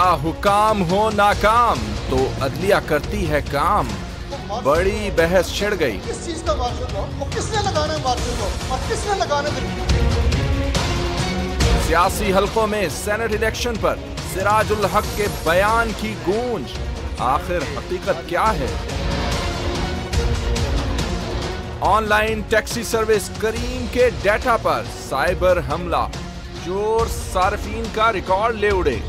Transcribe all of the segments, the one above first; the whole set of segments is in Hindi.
क्या हुकाम हो नाकाम तो अदलिया करती है काम। बड़ी बहस छिड़ गई। किस चीज का मार्शल लॉ और किसने लगाना है मार्शल लॉ और किसने लगाना है। सियासी हलकों में सेनेट इलेक्शन पर सिराजुल हक के बयान की गूंज। आखिर हकीकत क्या है। ऑनलाइन टैक्सी सर्विस करीम के डेटा पर साइबर हमला, चोर सार्फिन का रिकॉर्ड ले उड़े।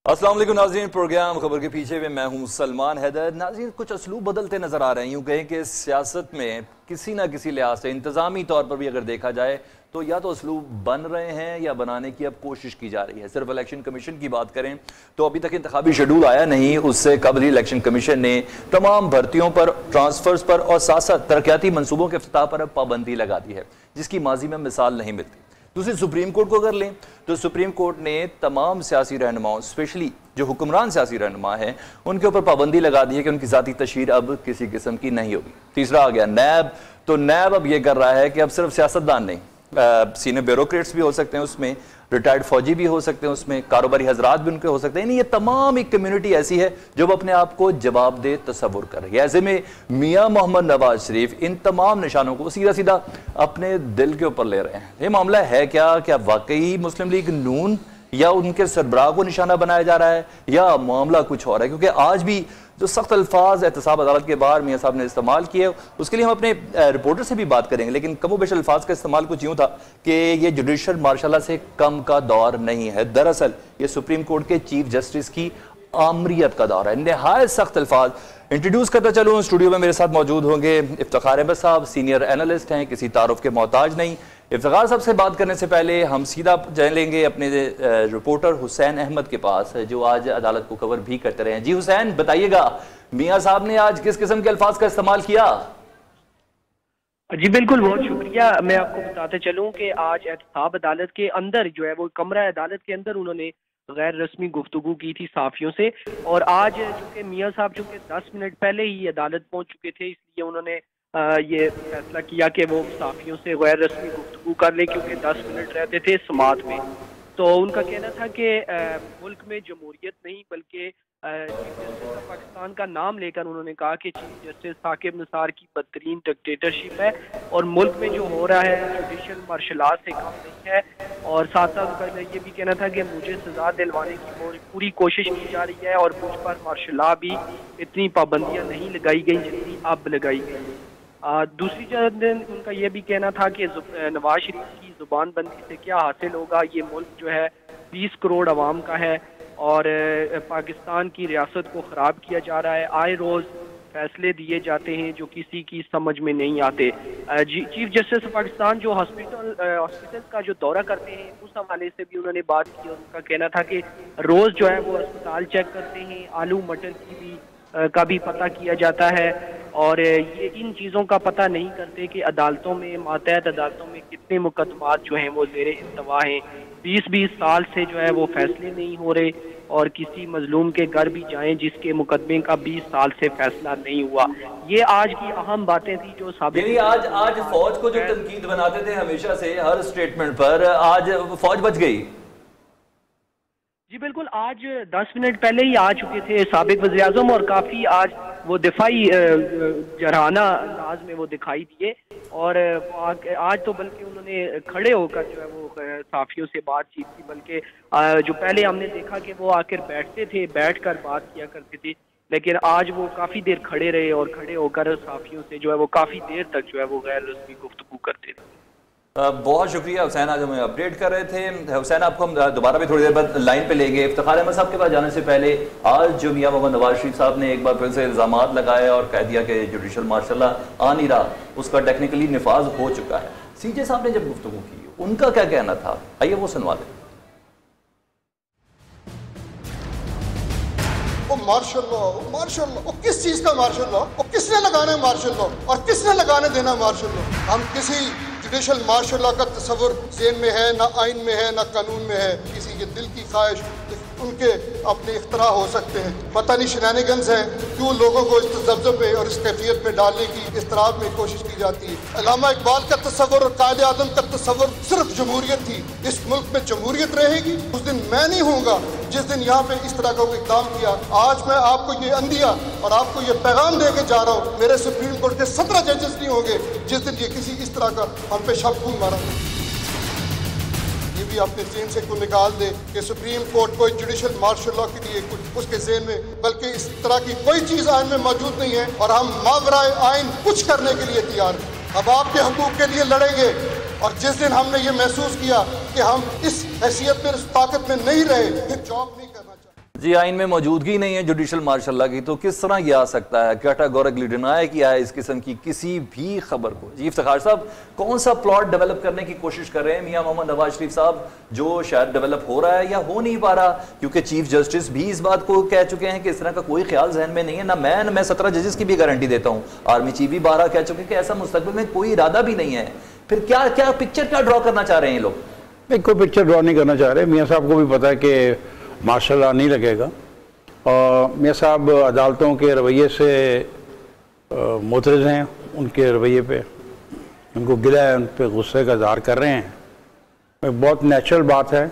अस्सलाम वालेकुम नाज़रीन, प्रोग्राम खबर के पीछे में मैं हूं सलमान हैदर। नाज़रीन, कुछ असलूब बदलते नजर आ रहे हैं। यूं कहें कि सियासत में किसी ना किसी लिहाज से इंतजामी तौर पर भी अगर देखा जाए तो या तो असलूब बन रहे हैं या बनाने की अब कोशिश की जा रही है। सिर्फ इलेक्शन कमीशन की बात करें तो अभी तक इंतखाबी शेड्यूल आया नहीं, उससे कबल ही इलेक्शन कमीशन ने तमाम भर्तियों पर, ट्रांसफर्स पर और साथ साथ तरक्याती मनसूबों के इफ्तिताह पर अब पाबंदी लगा दी है, जिसकी माजी में मिसाल नहीं मिलती। दूसरी, सुप्रीम कोर्ट को अगर लें तो सुप्रीम कोर्ट ने तमाम सियासी रहनुमाओं, स्पेशली जो हुक्मरान सियासी रहनुमा हैं, उनके ऊपर पाबंदी लगा दी है कि उनकी ज़ाती तशहीर अब किसी किस्म की नहीं होगी। तीसरा आ गया नैब। तो नैब अब ये कर रहा है कि अब सिर्फ सियासतदान नहीं, सीनियर ब्यूरोक्रेट्स भी हो सकते हैं उसमें, रिटायर्ड फौजी भी हो सकते हैं उसमें, कारोबारी हजरात भी उनके हो सकते हैं। ये तमाम एक कम्युनिटी ऐसी है जो अपने आप को जवाबदेह तस्वुर कर रही है। ऐसे में मियां मोहम्मद नवाज शरीफ इन तमाम निशानों को सीधा सीधा अपने दिल के ऊपर ले रहे हैं। ये मामला है क्या वाकई मुस्लिम लीग नून या उनके सरबराह को निशाना बनाया जा रहा है या मामला कुछ और है? क्योंकि आज भी जो सख्त अल्फाज एहतसाब अदालत के बाहर मियां साहब ने इस्तेमाल किए, उसके लिए हम अपने रिपोर्टर से भी बात करेंगे, लेकिन कमोबेश अल्फाज का इस्तेमाल कुछ यूं था कि ये जुडिशल मार्शल से कम का दौर नहीं है। दरअसल ये सुप्रीम कोर्ट के चीफ जस्टिस की आमरीत का दौर है। नहायत सख्त अल्फाज इंट्रोड्यूस करता चलूँ। स्टूडियो में मेरे साथ मौजूद होंगे इफ्तिखार अहमद साहब, सीनियर एनालिस्ट हैं, किसी तारुफ के मोहताज नहीं। इफ्तिखार साहब से बात करने से पहले हम सीधा जानेंगे अपने रिपोर्टर हुसैन अहमद के पास, जो आज अदालत को कवर भी करते रहे हैं। जी हुसैन, बताइएगा मियां साहब ने आज किस किस्म के अल्फाज का इस्तेमाल किया? जी बिल्कुल, बहुत शुक्रिया। मैं आपको बताते चलूं कि आज एहतसाब अदालत के अंदर जो है वो कमरा अदालत के अंदर उन्होंने गैर रस्मी गुफ्तगू की थी साफियों से, और आज चूंकि मियां साहब चूंकि 10 मिनट पहले ही अदालत पहुंच चुके थे, इसलिए उन्होंने ये फैसला किया कि वो साफियों से गैर रस्मी गुफ्तगू कर ले, क्योंकि 10 मिनट रहते थे समात में। तो उनका कहना था कि मुल्क में जमहूरियत नहीं बल्कि चीफ जस्टिस ऑफ पाकिस्तान का नाम लेकर उन्होंने कहा कि चीफ जस्टिस साकिब निसार की बदतरीन डिक्टेटरशिप है और मुल्क में जो हो रहा है जुडिशल मार्शल आर्ट से कम नहीं है। और साथ साथ उनका ये भी कहना था कि मुझे सजा दिलवाने की पूरी कोशिश की जा रही है और मुझ पर मार्शल लॉ भी इतनी पाबंदियां नहीं लगाई गई जितनी अब लगाई गई। दूसरी तरफ उनका ये भी कहना था कि नवाज शरीफ की जुबानबंदी से क्या हासिल होगा। ये मुल्क जो है 20 करोड़ आवाम का है और पाकिस्तान की रियासत को ख़राब किया जा रहा है। आए रोज़ फैसले दिए जाते हैं जो किसी की समझ में नहीं आते। चीफ जस्टिस ऑफ पाकिस्तान जो हॉस्पिटल का जो दौरा करते हैं, उस हवाले से भी उन्होंने बात की। उनका कहना था कि रोज़ जो है वो अस्पताल चेक करते हैं, आलू मटर का भी पता किया जाता है, और ये इन चीज़ों का पता नहीं करते कि अदालतों में, मातहत अदालतों में कितने मुकदमात जो हैं वो ज़ेरे इंतवा हैं। 20-20 साल से जो है वो फैसले नहीं हो रहे, और किसी मजलूम के घर भी जाएं जिसके मुकदमे का 20 साल से फैसला नहीं हुआ। ये आज की अहम बातें थी जो साबित। आज फौज को जो तनकीद बनाते थे हमेशा से हर स्टेटमेंट पर, आज फौज बच गई। जी बिल्कुल, आज 10 मिनट पहले ही आ चुके थे साबिक वज़ीर आज़म, और काफ़ी आज वो दिफाई जरहाना अंदाज में वो दिखाई दिए। और आज तो बल्कि उन्होंने खड़े होकर जो है वो साफियों से बातचीत की, बल्कि जो पहले हमने देखा कि वो आकर बैठते थे, बैठकर बात किया करते थे, लेकिन आज वो काफ़ी देर खड़े रहे और खड़े होकर साफियों से जो है वो काफ़ी देर तक जो है वो गैर रस्मी गुफ्तगू करते थे। बहुत शुक्रिया हुसैन, आज हमें अपडेट कर रहे थे। हुसैन, आपको हम दोबारा भी थोड़ी देर बाद लाइन पे लेंगे। इफ्तिखार अहमद साहब के पास जाने से पहले आज जो मियां मोहम्मद नवाज शरीफ साहब ने एक बार फिर से इल्ज़ामात लगाए और कह दिया कि जुडिशल मार्शल आ नहीं रहा, उसका टेक्निकली निफाज हो चुका है। सीजे साहब ने जब गुफ्तगू की, उनका क्या कहना था, आइए वो सुनवा दें। वो मार्शल लॉ किस चीज का मार्शल लॉ और किसने लगाना है मार्शल लॉ और किसने लगाने देना मार्शल लॉ। हम किसी जुडिशल मार्शल लॉ का तस्वुर ज़हन में है, ना आइन में है, ना कानून में है। किसी ये दिल की ख्वाहिश उनके अपने इख्तरा हो सकते हैं। पता नहीं शनानिगन्स हैं क्यों लोगों को इस तज़ब्ज़ुब पे और इस कैफियत पे डालने की इस्तराब में कोशिश की जाती है। अल्लामा इकबाल का तस्वुर और कायदे आज़म का तस्वुर सिर्फ जमहूरियत थी। इस मुल्क में जमहूरियत रहेगी उस दिन मैं नहीं होऊंगा जिस दिन यहाँ पे इस तरह का कोई इक़दाम किया। आज मैं आपको ये अंदिया और आपको ये पैगाम दे के जा रहा हूँ, मेरे सुप्रीम कोर्ट के 17 जजेस नहीं होंगे जिस दिन ये किसी इस तरह का हम पे शक खून मारा। ये भी अपने ज़हन से को निकाल दे कि सुप्रीम कोर्ट कोई जुडिशल मार्शल लॉ के लिए कुछ उसके ज़हन में, बल्कि इस तरह की कोई चीज़ आइन में मौजूद नहीं है और हम मावराए आइन कुछ करने के लिए तैयार हैं। अब आपके हकूक़ के लिए लड़ेंगे और जिस दिन हमने ये महसूस किया कि हम इस हैसियत में, इस ताकत में नहीं रहे, फिर जॉब नहीं करना चाहिए। जी, आइन में मौजूदगी नहीं है जुडिशल मार्शल लॉ की, तो किस तरह ये आ सकता है? कैटेगोरिकली डिनाई किया है इस किस्म की किसी भी खबर को। जी इफ्तिखार साहब, कौन सा प्लॉट डेवलप करने की कोशिश कर रहे हैं मियां मोहम्मद नवाज शरीफ साहब, जो शायद डेवलप हो रहा है या हो नहीं पा रहा? क्योंकि चीफ जस्टिस भी इस बात को कह चुके हैं कि इस तरह का कोई ख्याल जहन में नहीं है। ना मैं 17 जजेस की भी गारंटी देता हूँ, आर्मी चीफ भी 12 कह चुके हैं कि ऐसा मुस्तकबिल में कोई इरादा भी नहीं है। फिर क्या पिक्चर क्या ड्रॉ करना चाह रहे हैं ये लोग? नहीं, कोई पिक्चर ड्रॉ नहीं करना चाह रहे। मियाँ साहब को भी पता है कि मार्शल लॉ नहीं लगेगा और मियाँ साहब अदालतों के रवैये से मुतरज़ हैं, उनके रवैये पे उनको गिला है, उन पर गुस्से का इज़हार कर रहे हैं। एक बहुत नेचुरल बात है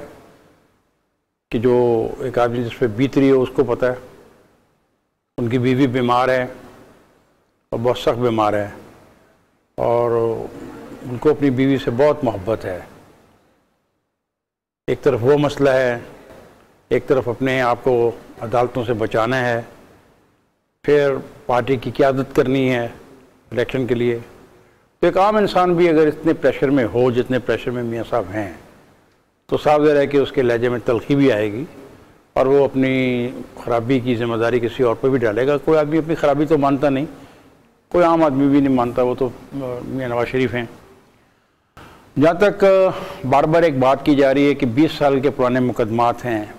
कि जो एक आदमी जिस पर बीत रही है उसको पता है। उनकी बीवी बीमार है और बहुत सख्त बीमार है और उनको अपनी बीवी से बहुत मोहब्बत है। एक तरफ वो मसला है, एक तरफ अपने आप को अदालतों से बचाना है, फिर पार्टी की क़यादत करनी है इलेक्शन के लिए। तो एक आम इंसान भी अगर इतने प्रेशर में हो जितने प्रेशर में मियाँ साहब हैं, तो साफ ज़ाहिर है कि उसके लहजे में तलखी भी आएगी और वो अपनी ख़राबी की ज़िम्मेदारी किसी और पर भी डालेगा। कोई आदमी अपनी ख़राबी तो मानता नहीं, कोई आम आदमी भी नहीं मानता, वो तो मियाँ नवाज शरीफ हैं। जहाँ तक बार बार एक बात की जा रही है कि 20 साल के पुराने मुकदमात हैं,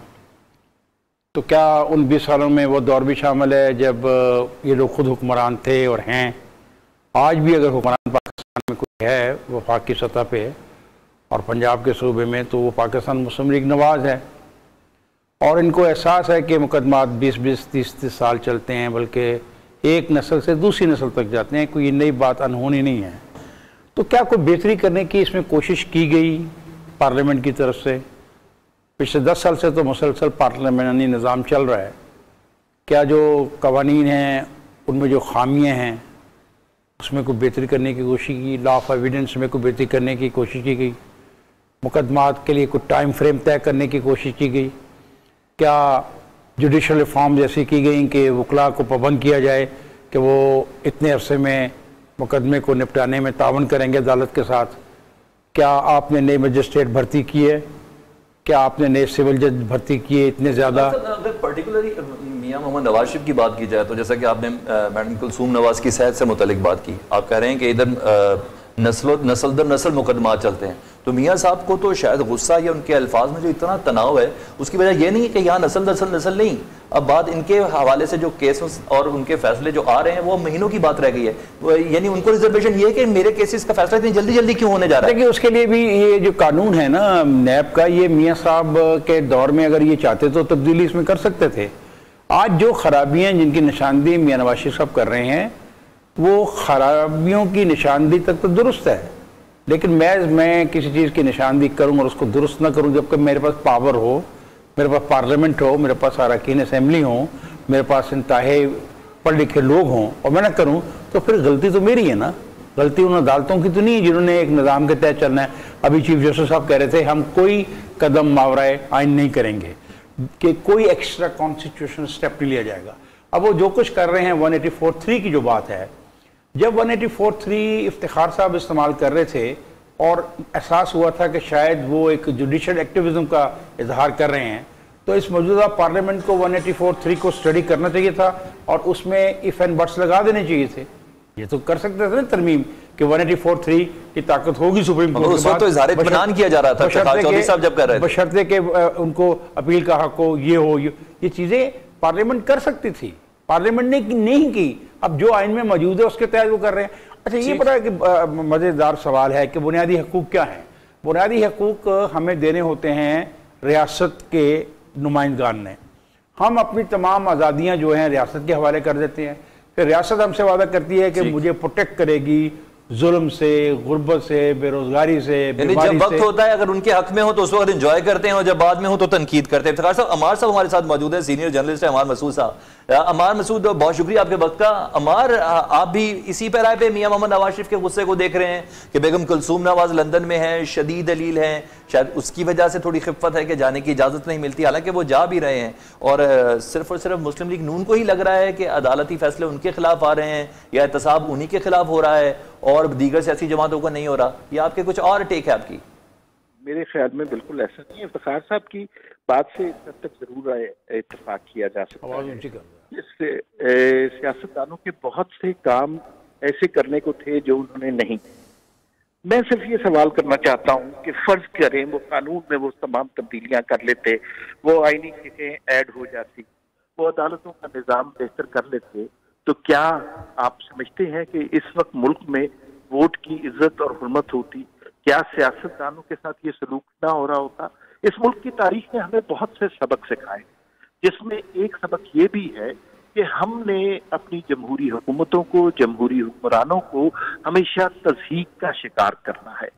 तो क्या उन 20 सालों में वो दौर भी शामिल है जब ये लोग खुद हुक्मरान थे और हैं? आज भी अगर हुक्मरान पाकिस्तान में कोई है वफाक की सतह पे और पंजाब के सूबे में, तो वो पाकिस्तान मुस्लिम लीग नवाज है। और इनको एहसास है कि मुकदमात 20-20, 30-30 साल चलते हैं, बल्कि एक नस्ल से दूसरी नस्ल तक जाते हैं। कोई नई बात अनहोनी नहीं है। तो क्या कोई बेहतरी करने की इसमें कोशिश की गई पार्लियामेंट की तरफ से? पिछले 10 साल से तो मुसलसल पार्लियामेंटी निज़ाम चल रहा है। क्या जो कवानीन हैं उनमें जो खामियाँ हैं उसमें कोई बेहतरी करने की कोशिश की? लॉ ऑफ एविडेंस में कोई बेहतरी करने की कोशिश की गई? मुकदमात के लिए कोई टाइम फ्रेम तय करने की कोशिश की गई? क्या जुडिशल रिफॉर्म जैसी की गई कि वकला को पाबंद किया जाए कि वो इतने अरसे में मुकदमे को निपटाने में तावन करेंगे अदालत के साथ? क्या आपने नए मजिस्ट्रेट भर्ती किए? क्या आपने नए सिविल जज भर्ती किए इतने ज़्यादा? अगर पर्टिकुलरली मियां मोहम्मद नवाज शरीफ की बात की जाए तो जैसा कि आपने मैडम कुलसूम नवाज की सेहत से मुतालिक बात की, आप कह रहे हैं कि इधर नस्ल दर नस्ल मुकदमात चलते हैं, तो मियाँ साहब को तो शायद गुस्सा या उनके अल्फाज में जो इतना तनाव है उसकी वजह यह नहीं है कि यहाँ नस्ल दर नस्ल नहीं, अब बात इनके हवाले से जो केसेस और उनके फैसले जो आ रहे हैं वो महीनों की बात रह गई है। यानी उनको रिजर्वेशन ये है कि मेरे केसेस का फैसला इतनी जल्दी जल्दी क्यों होने जा रहा है? देखिए, उसके लिए भी ये जो कानून है ना नैब का, ये मियाँ साहब के दौर में अगर ये चाहते तो तब्दीली इसमें कर सकते थे। आज जो खराबियाँ जिनकी निशानदेही मियाँ नवाज शरीफ साहब कर रहे हैं वो खराबियों की निशानदेही तक तो दुरुस्त है, लेकिन मैं किसी चीज़ की निशानदेही करूँ और उसको दुरुस्त ना करूँ जबकि मेरे पास पावर हो, मेरे पास पार्लियामेंट हो, मेरे पास अरकान असेंबली हो, मेरे पास इंतहाई पढ़े लिखे लोग हों और मैं ना करूँ, तो फिर गलती तो मेरी है ना। गलती उन अदालतों की तो नहीं है जिन्होंने एक निज़ाम के तहत चलना है। अभी चीफ जस्टिस साहब कह रहे थे हम कोई कदम मावराए आइन नहीं करेंगे, कि कोई एक्स्ट्रा कॉन्स्टिट्यूशनल स्टेप नहीं लिया जाएगा। अब वो जो कुछ कर रहे हैं 184(3) की जो बात है, जब 184(3) इफ्तिखार साहब इस्तेमाल कर रहे थे और एहसास हुआ था कि शायद वो एक जुडिशल एक्टिविज्म का इजहार कर रहे हैं, तो इस मौजूदा पार्लियामेंट को 184(3) को स्टडी करना चाहिए था और उसमें इफ एंड बट्स लगा देने चाहिए थे। ये तो कर सकते थे ना तरमीम कि 184(3) की ताकत होगी सुप्रीम कोर्ट के बाद, तो इज़हार इत्मीनान किया जा रहा था चौधरी साहब जब कर रहे थे, बशर्ते के उनको अपील का हक हो, ये हो, ये चीज़ें पार्लियामेंट कर सकती थी, पार्लियामेंट ने नहीं की। अब जो आइन में मौजूद है उसके तहत वो कर रहे हैं। अच्छा, ये बड़ा कि मज़ेदार सवाल है कि बुनियादी हकूक़ क्या हैं? बुनियादी हकूक़ हमें देने होते हैं रियासत के नुमाइंदगान ने। हम अपनी तमाम आज़ादियाँ जो हैं रियासत के हवाले कर देते हैं, फिर रियासत हमसे वादा करती है कि मुझे प्रोटेक्ट करेगी जुल्म से, गुर्बत से, बेरोजगारी से, जब वक्त होता है अगर उनके हक में हो तो उस वक्त एंजॉय करते हैं और जब बाद में हो तो तनकीद करते हैं। इफ्तिखार साहब, अमार साहब हमारे साथ मौजूद है, सीनियर जर्नलिस्ट है अमार मसूद साहब। अमार मसूद, बहुत शुक्रिया आपके वक्त का। अमार, आप भी इसी पैराए पे मियां मोहम्मद नवाज शरीफ के गुस्से को देख रहे हैं कि बेगम कुलसूम नवाज लंदन में है, शदीद दलील है, शायद उसकी वजह से थोड़ी खिफ़त है कि जाने की इजाज़त नहीं मिलती, हालांकि वो जा भी रहे हैं, और सिर्फ मुस्लिम लीग नून को ही लग रहा है कि अदालती फैसले उनके खिलाफ आ रहे हैं या एहतसाब उन्हीं के खिलाफ हो रहा है और दीगर सियासी जमातों का नहीं हो रहा, या आपके कुछ और टेक है आपकी? मेरे ख्याल में बिल्कुल ऐसा नहीं है। इफ्तिखार साहब की बात से इस हद तक जरूर इत्तेफाक किया जा सकता है। इससे सियासतदानों के बहुत से काम ऐसे करने को थे जो उन्होंने नहीं। मैं सिर्फ ये सवाल करना चाहता हूँ कि फर्ज करें वो कानून में वो तमाम तब्दीलियां कर लेते, वो आईनी चीजें ऐड हो जाती, वो अदालतों का निज़ाम बेहतर कर लेते, तो क्या आप समझते हैं कि इस वक्त मुल्क में वोट की इज्जत और हुर्मत होती? क्या सियासतदानों के साथ ये सलूक ना हो रहा होता? इस मुल्क की तारीख ने हमें बहुत से सबक सिखाए, जिसमें एक सबक ये भी है कि हमने अपनी जमहूरी हुकूमतों को, जमहूरी हुक्मरानों को हमेशा तज़हीक का शिकार करना है।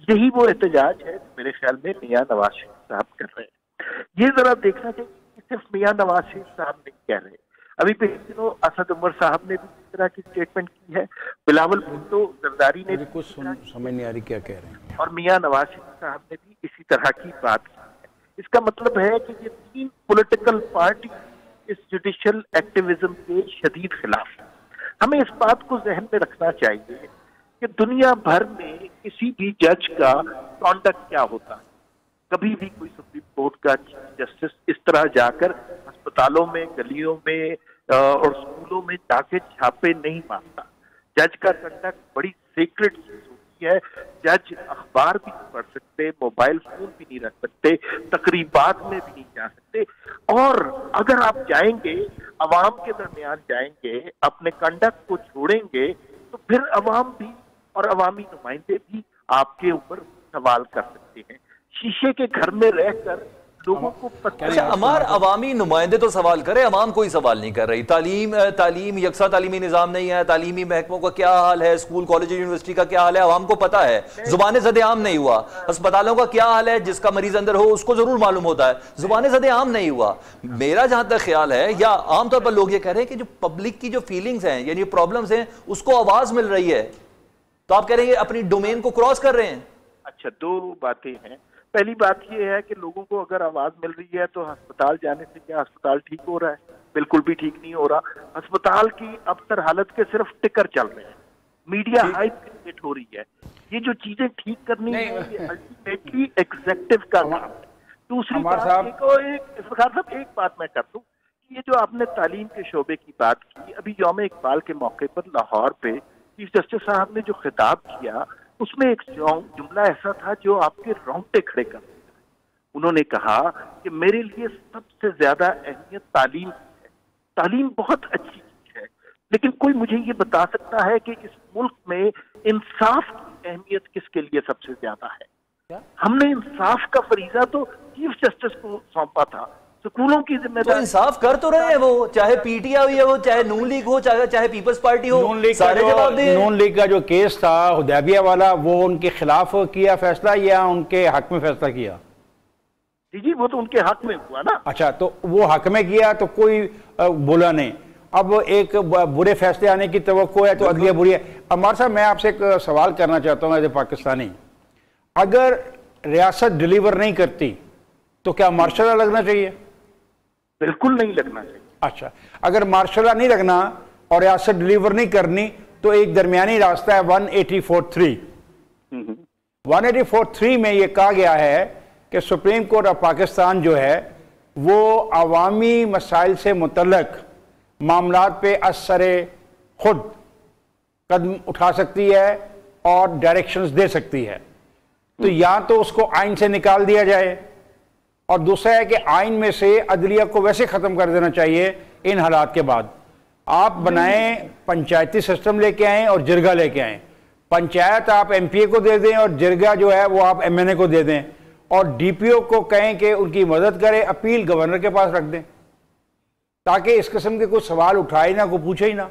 यही वो एहतजाज है मेरे ख्याल में मियां नवाज शरीफ साहब कर रहे हैं। ये जरा देखना चाहिए कि सिर्फ मियां नवाज शरीफ साहब नहीं कह रहे। अभी पिछले दिनों असद उमर साहब ने भी इस तरह की स्टेटमेंट की है, बिलावल भुट्टो जरदारी ने भी कुछ समझ नहीं आ रही क्या कह रहे हैं, और मियां नवाज शरीफ साहब ने भी इसी तरह की बात की है। इसका मतलब है कि ये तीन पॉलिटिकल पार्टी इस जुडिशियल एक्टिविज्म के शदीद खिलाफ है। हमें इस बात को जहन में रखना चाहिए कि दुनिया भर में किसी भी जज का कॉन्डक्ट क्या होता है। कभी भी कोई सुप्रीम कोर्ट का चीफ जस्टिस इस तरह जाकर अस्पतालों में, गलियों में और स्कूलों में जाके छापे नहीं मारता। जज का कंडक्ट बड़ी सीक्रेट चीज होती है। जज अखबार भी नहीं पढ़ सकते, मोबाइल फोन भी नहीं रख सकते, तकरीबात में भी नहीं जा सकते, और अगर आप जाएंगे अवाम के दरमियान जाएंगे, अपने कंडक्ट को छोड़ेंगे, तो फिर अवाम भी और अवामी नुमाइंदे भी आपके ऊपर सवाल कर सकते हैं। शीशे के घर में रहकर लोगों को पता। अच्छा अमार, अवामी नुमाइंदे तो सवाल करे, अवाम कोई सवाल नहीं कर रही। तालीम यकसा तालीमी निज़ाम नहीं है, तालीमी महकमों का क्या हाल है, स्कूल कॉलेज यूनिवर्सिटी का क्या हाल है, अवाम को पता है। जुबान ज़द-ए-आम नहीं हुआ। अस्पतालों का क्या हाल है, जिसका मरीज अंदर हो उसको जरूर मालूम होता है, जुबान ज़द-ए-आम नहीं हुआ। मेरा जहां तक ख्याल है, या आमतौर पर लोग ये कह रहे हैं कि जो पब्लिक की जो फीलिंग्स हैं यानी प्रॉब्लम्स हैं उसको आवाज मिल रही है, तो आप कह रहे हैं अपनी डोमेन को क्रॉस कर रहे हैं। अच्छा, दो बातें हैं। पहली बात यह है कि लोगों को अगर आवाज मिल रही है तो अस्पताल जाने से क्या अस्पताल ठीक हो रहा है? बिल्कुल भी ठीक नहीं हो रहा। अस्पताल की अबतर हालत के सिर्फ टिकर चल रहे हैं, मीडिया हाइप क्रिएट हो रही है। ये जो चीजें ठीक करनी है ये अल्टीमेटली एग्जीक्यूटिव का काम है। दूसरी बात, एक बात मैं कर दूं, ये जो आपने तालीम के शोबे की बात की, अभी यौम इकबाल के मौके पर लाहौर पे चीफ जस्टिस साहब ने जो खिताब किया उसमें एक जुमला ऐसा था जो आपके रोंगटे खड़े कर देता है। उन्होंने कहा कि मेरे लिए सबसे ज्यादा अहमियत तालीम की है। तालीम बहुत अच्छी चीज है, लेकिन कोई मुझे ये बता सकता है कि इस मुल्क में इंसाफ की अहमियत किसके लिए सबसे ज्यादा है? हमने इंसाफ का फरीजा तो चीफ जस्टिस को सौंपा था, स्कूलों की जिम्मेदारी। तो इंसाफ कर तो रहे हैं वो, चाहे पीटीआई हो, चाहे नून लीग हो, चाहे पीपल्स पार्टी हो, सारे जवाब दें। नून लीग का जो केस था हुदैबिया वाला, वो उनके खिलाफ किया फैसला या उनके हक में फैसला किया? जी वो तो उनके हक में हुआ ना। अच्छा, तो वो हक में किया तो कोई बोला नहीं। अब एक बुरे फैसले आने की तवक्को है तो अदलिया बुरी है। अमार साहब, मैं आपसे एक सवाल करना चाहता हूँ एज ए पाकिस्तानी, अगर रियासत डिलीवर नहीं करती तो क्या मार्शल लॉ लगना चाहिए? बिल्कुल नहीं लगना चाहिए। अच्छा, अगर मार्शल लॉ नहीं लगना और रियासत डिलीवर नहीं करनी तो एक दरमियानी रास्ता है 184(3). 184(3) में यह कहा गया है कि सुप्रीम कोर्ट ऑफ पाकिस्तान जो है वो अवामी मसाइल से मुतल्लक मामलात पे असरे खुद कदम उठा सकती है और डायरेक्शंस दे सकती है। तो या तो उसको आइन से निकाल दिया जाए, और दूसरा है कि आइन में से अदलिया को वैसे ख़त्म कर देना चाहिए इन हालात के बाद। आप बनाएं, पंचायती सिस्टम लेके आएँ और जिरगा लेके आएँ। पंचायत आप एमपीए को दे दें और जिरगा जो है वो आप एमएनए को दे दें, और डीपीओ को कहें कि उनकी मदद करे, अपील गवर्नर के पास रख दें ताकि इस किस्म के कुछ सवाल उठाए ना, को पूछे ही ना।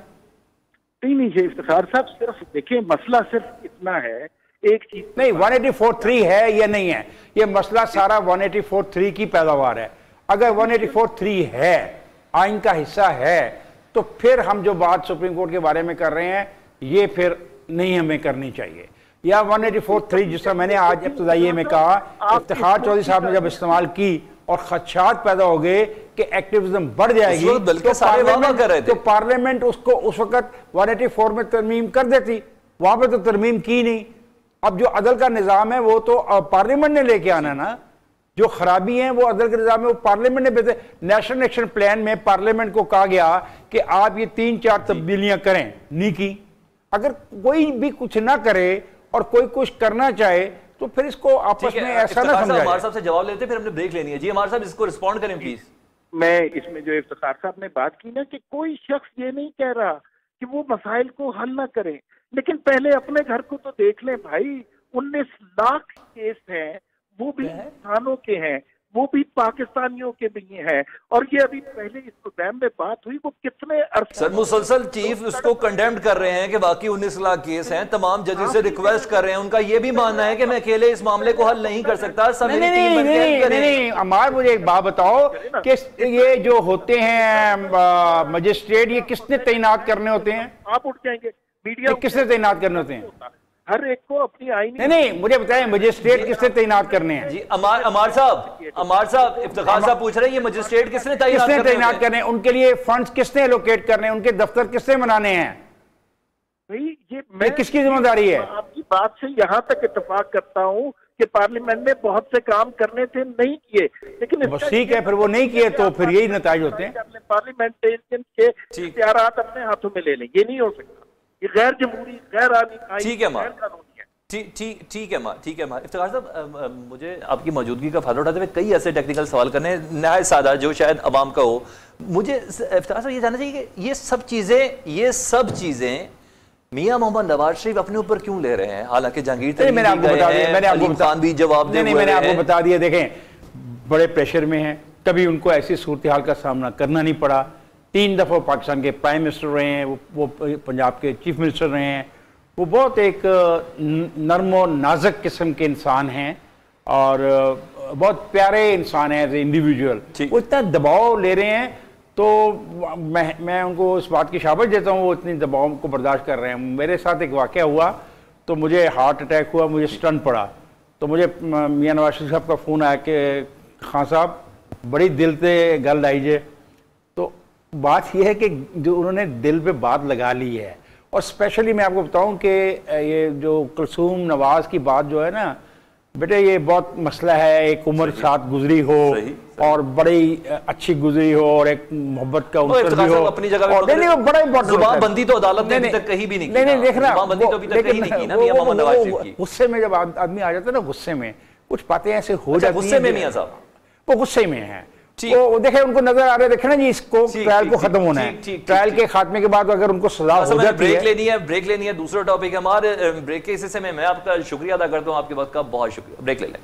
नहीं इफ्तिखार साहब, सिर्फ देखिए मसला सिर्फ इतना है, एक चीज नहीं 1843 है या नहीं है, ये मसला सारा 1843 की पैदावार है। अगर 1843 है, आइन का हिस्सा है, तो फिर हम जो बात सुप्रीम कोर्ट के बारे में कर रहे हैं ये फिर नहीं हमें करनी चाहिए। या 1843 जिस तरह मैंने आज इब्तिदाइये में कहा, इफ्तिखार चौधरी साहब ने जब इस्तेमाल की और खदशात पैदा हो गए कि एक्टिविज्म बढ़ जाएगी, तो पार्लियामेंट उसको उस वक्त 184 में तरमीम कर देती, वहां पर तो तरमीम की नहीं। अब जो अदल का निज़ाम है वो तो पार्लियामेंट ने लेके आना ना, जो खराबी है वो अदल के निज़ाम में वो पार्लियामेंट ने बेहतर। नेशनल एक्शन प्लान में पार्लियामेंट को कहा गया कि आप ये 3-4 तब्दीलियां करें, नहीं की। अगर कोई भी कुछ ना करे और कोई कुछ करना चाहे तो फिर इसको आपस में ऐसा ना समझाएं। हमारे साहब से जवाब लेते फिर हमने ब्रेक लेनी है। जी हमारे साहब, इसको रिस्पॉन्ड करें प्लीज। मैं इसमें जो इफ्तिखार साहब ने बात की ना कि कोई शख्स ये नहीं कह रहा कि वो मसाइल को हल ना करें, लेकिन पहले अपने घर को तो देख लें भाई। 19 लाख केस हैं, वो भी इंसानों के हैं, वो भी पाकिस्तानियों के भी हैं। और ये अभी पहले इस प्रोग्राम में बात हुई, वो कितने सर मुसलसल चीफ उसको कंडेम्ड कर रहे हैं कि बाकी 19 लाख केस हैं, तमाम जजेस से रिक्वेस्ट कर रहे हैं। उनका ये भी मानना है कि मैं अकेले इस मामले को हल नहीं कर सकता, सब मेरी टीम बनकर करें। नहीं अमार, मुझे एक बात बताओ कि ये जो होते हैं मजिस्ट्रेट, ये किसने तैनात करने होते हैं? आप उठ जाएंगे, मीडिया किसने तैनात करने होते हैं? हर एक को अपनी आईनी। नहीं मुझे बताएं मजिस्ट्रेट किसने तैनात करने हैं? जी अमार साहब इफ्तिखार साहब पूछ रहे हैं ये मजिस्ट्रेट किसने तैनात करने हैं? उनके लिए फंड्स किसने एलोकेट करने हैं? उनके दफ्तर किसने बनाने हैं? भाई ये किसकी जिम्मेदारी है? आपकी बात से यहाँ तक इत्तेफाक करता हूँ कि पार्लियामेंट में बहुत से काम करने थे, नहीं किए, लेकिन ठीक है, फिर वो नहीं किए तो फिर यही नतीजे होते हैं। पार्लियामेंटेरियन के इख्तियारात अपने हाथों में ले लें, ये नहीं हो सकता। ये गैर जमहूरी, गैर आईनी, ठीक है मां। इफ्तिखार साहब, मुझे आपकी मौजूदगी का फायदा उठाते हुए कई ऐसे टेक्निकल सवाल करने हैं नहायत सादा जो शायद अवाम का हो। मुझे इफ्तिखार साहब ये जानना चाहिए कि ये सब चीजें मियां मोहम्मद नवाज शरीफ अपने ऊपर क्यों ले रहे हैं? हालांकि जहांगीर मैंने आपको बता दिया, भी जवाब दे, मैंने आपको बता दिया। देखें बड़े प्रेशर में हैं, कभी उनको ऐसी सूरत हाल का सामना करना नहीं पड़ा। 3 दफ़ा पाकिस्तान के प्राइम मिनिस्टर रहे हैं, वो पंजाब के चीफ मिनिस्टर रहे हैं। वो बहुत एक नर्म और नाजुक किस्म के इंसान हैं और बहुत प्यारे इंसान हैं एज ए इंडिविजुअल। वो इतना दबाव ले रहे हैं तो मैं उनको इस बात की शाबाश देता हूँ, वो इतनी दबाव को बर्दाश्त कर रहे हैं। मेरे साथ एक वाक़या हुआ तो मुझे हार्ट अटैक हुआ, मुझे स्टन पड़ा, तो मुझे मियां नवाज शरीफ साहब का फ़ोन आया कि खान साहब बड़ी दिल से गल आई जे। तो बात यह है कि जो उन्होंने दिल पे बात लगा ली है। और स्पेशली मैं आपको बताऊं कि ये जो कुलसूम नवाज की बात जो है ना बेटे, ये बहुत मसला है। एक उम्र साथ गुजरी हो और बड़ी अच्छी गुजरी हो और एक मोहब्बत का उनसर भी हो अपनी जगह। नहीं वो बड़ा इंपॉर्टेंट। जुबानबंदी तो अदालत ने अभी तक कहीं भी नहीं की। नहीं देखना, जुबानबंदी तो अभी तक कहीं नहीं की ना मियां मोहम्मद नवाज शरीफ की। गुस्से में जब आदमी आ जाता है ना, गुस्से में कुछ बातें ऐसे हो जाती हैं। गुस्से में मियां साहब वो गुस्से में है, वो देखे उनको नजर आ रहा है, देखे ना जी इसको ट्रायल को खत्म होना है। ट्रायल के खात्मे के बाद अगर उनको सजा हो जाती है। ब्रेक लेनी है। दूसरा टॉपिक है हमारे ब्रेक के हिस्से में मैं आपका शुक्रिया अदा करता हूं, आपके वक्त का बहुत शुक्रिया। ब्रेक ले लें।